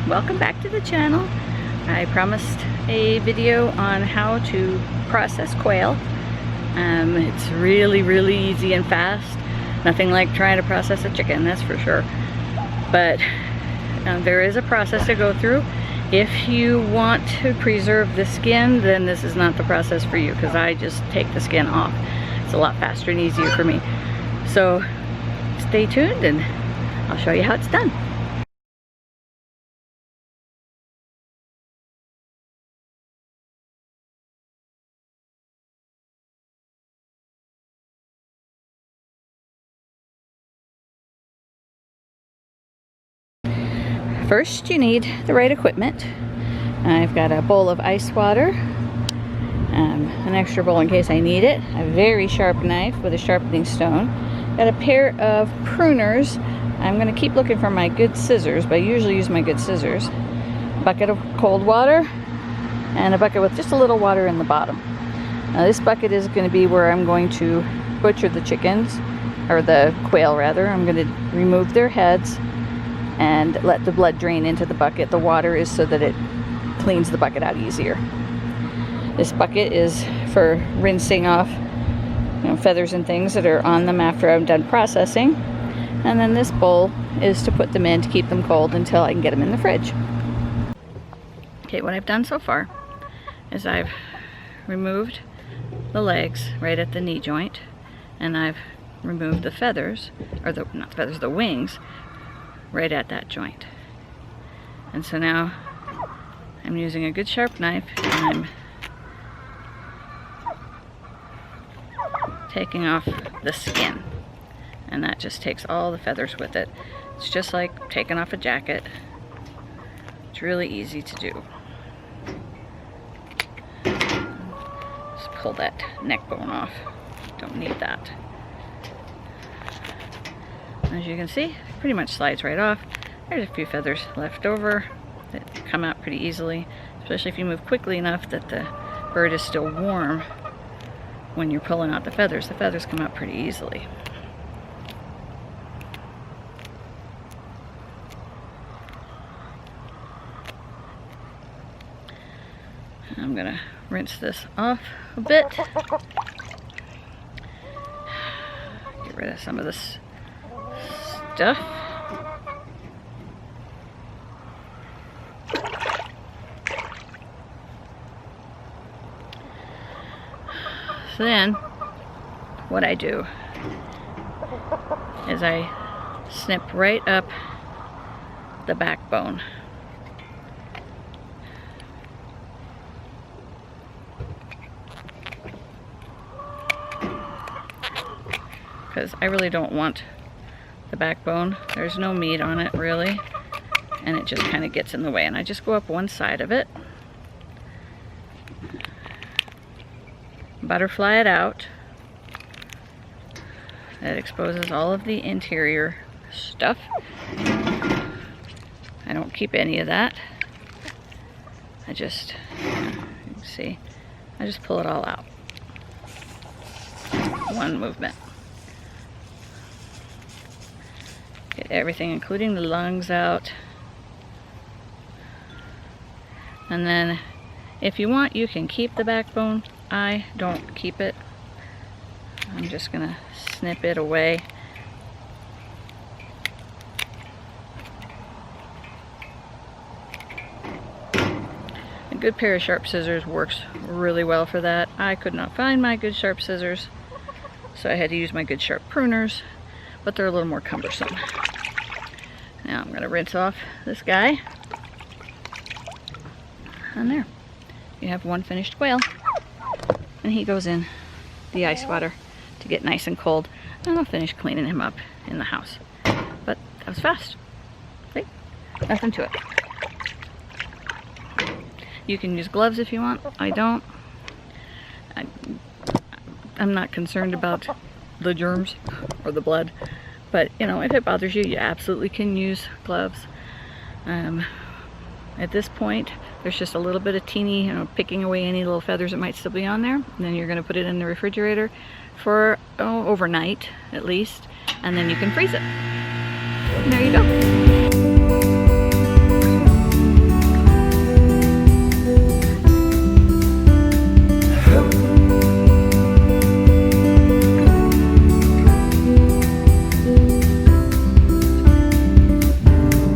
welcome back to the channel. I promised a video on how to process quail. It's really easy and fast. Nothing like trying to process a chicken, that's for sure. But there is a process to go through. If you want to preserve the skin, then this is not the process for you, because I just take the skin off. It's a lot faster and easier for me. So stay tuned and I'll show you how it's done. First, you need the right equipment. I've got a bowl of ice water, an extra bowl in case I need it, a very sharp knife with a sharpening stone, got a pair of pruners. I'm going to keep looking for my good scissors, but I usually use my good scissors. A bucket of cold water, and a bucket with just a little water in the bottom. Now this bucket is going to be where I'm going to butcher the chickens, or the quail rather. I'm going to remove their heads and let the blood drain into the bucket. The water is so that it cleans the bucket out easier. This bucket is for rinsing off, feathers and things that are on them after I'm done processing. And then this bowl is to put them in to keep them cold until I can get them in the fridge. Okay, what I've done so far is I've removed the legs right at the knee joint, and I've removed the feathers, or not the feathers, the wings, right at that joint. And so now I'm using a good sharp knife and I'm taking off the skin, and that just takes all the feathers with it. It's just like taking off a jacket. It's really easy to do. Just pull that neck bone off. Don't need that. As you can see, it pretty much slides right off. There's a few feathers left over that come out pretty easily, especially if you move quickly enough that the bird is still warm when you're pulling out the feathers. The feathers come out pretty easily. I'm gonna rinse this off a bit. Get rid of some of this stuff. So then, what I do is I snip right up the backbone. Because I really don't want the backbone. There's no meat on it really, and it just kind of gets in the way. And I just go up one side of it, butterfly it out. That exposes all of the interior stuff. I don't keep any of that. I just, you can see, I just pull it all out. One movement. Get everything, including the lungs, out. And then if you want, you can keep the backbone. I don't keep it. I'm just gonna snip it away. A good pair of sharp scissors works really well for that. I could not find my good sharp scissors, so I had to use my good sharp pruners, but they're a little more cumbersome. Now I'm gonna rinse off this guy. And there, you have one finished quail. And he goes in the ice water to get nice and cold. And I'll finish cleaning him up in the house. But that was fast. See? Nothing to it. You can use gloves if you want. I don't. I'm not concerned about the germs or the blood. But, if it bothers you, you absolutely can use gloves. At this point, there's just a little bit of teeny, picking away any little feathers that might still be on there. And then you're going to put it in the refrigerator for overnight at least, and then you can freeze it. And there you go.